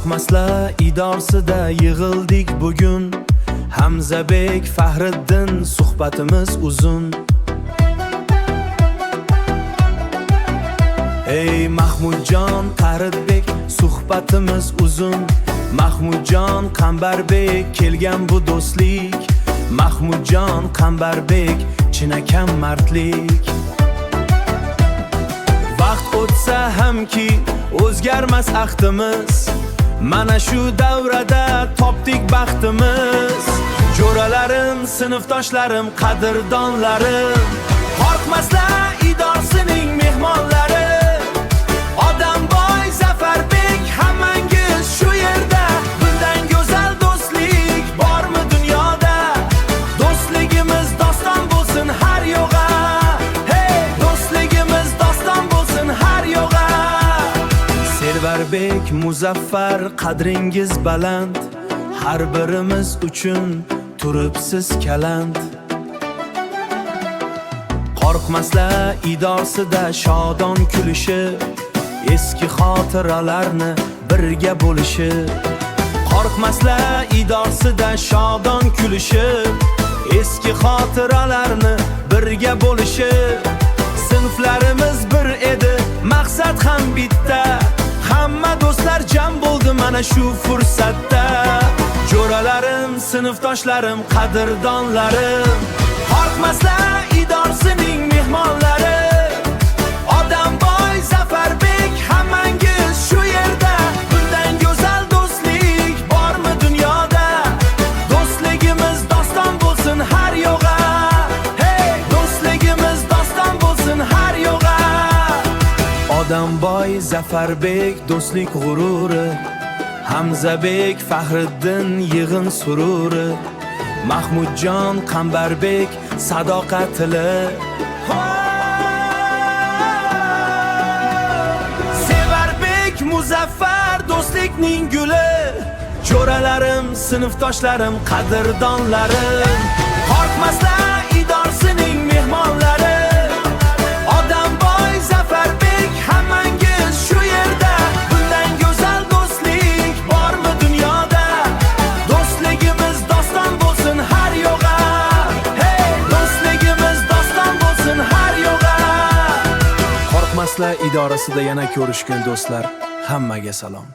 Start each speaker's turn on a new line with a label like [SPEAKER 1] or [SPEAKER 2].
[SPEAKER 1] Qo'rqmaslar idorsida yig'ildik bugun. Hamzabek, Fahriddin, suhbatimiz uzun. Ey Mahmudjon, Qaridbek, suhbatimiz uzun. Mahmudjon, Qambarbek, kelgan bu do'stlik. Mahmudjon, Qambarbek, chinakam mardlik. Vaqt o'tsa hamki o'zgarmas ahdimiz. Mana shu davrada topdik baxtimiz. Jo'ralarim, sinfdoshlarim, qadrdonlarim, qo'rqmaslar idorasining mehmonlari. Odamboy, Zafarbek, hammangiz shu yerda. Bundan go'zal do'stlik bormi dunyoda? Do'stligimiz doston bo'lsin har yo'g'a. Hey, do'stligimiz doston bo'lsin har yo'g'a. Servarbek, Muzaffar, qadringiz baland. Har birimiz uchun turibsiz kaland. Qo'rqmaslar idorsida shodon kulishi, eski xotiralarni birga bo'lishi. Qo'rqmaslar idorsida shodon kulishi, eski xotiralarni birga bo'lishi. Sinflarimiz bir edi, maqsad ham bitta. Hamma do'stlar jam bo'ldi mana shu fursatda. Jo'ralarim, sinfdoshlarim, qadrdonlarim, qo'rqmaslar idorasining mehmonlari. Odamboy, Zafarbek, hammangiz shu yerda. Bundan go'zal do'stlik bormi dunyoda? Do'stligimiz doston bo'lsin har yo'g'a. Hey, do'stligimiz doston bo'lsin har yo'g'a. Odamboy, Zafarbek, do'stlik g'ururi. Hamzabek, Fahriddin, yig'in sururi. Mahmudjon, Qambarbek, sadoqatli. Sevarbek, Muzaffar, do'stlikning guli. Jo'ralarim, sinfdoshlarim, qadrdonlarim, qo'rqmaslar idorasining mehmonlari. Odamboy, Zafarbek, hammangiz shu yerda. Bundan go'zal do'stlik bormi dunyoda? Do'stligimiz doston bo'lsin har yo'g'a. Hey, do'stligimiz doston bo'lsin har yo'g'a. Qo'rqmaslar idorasida yana ko'rishgan do'stlar, hammaga salom.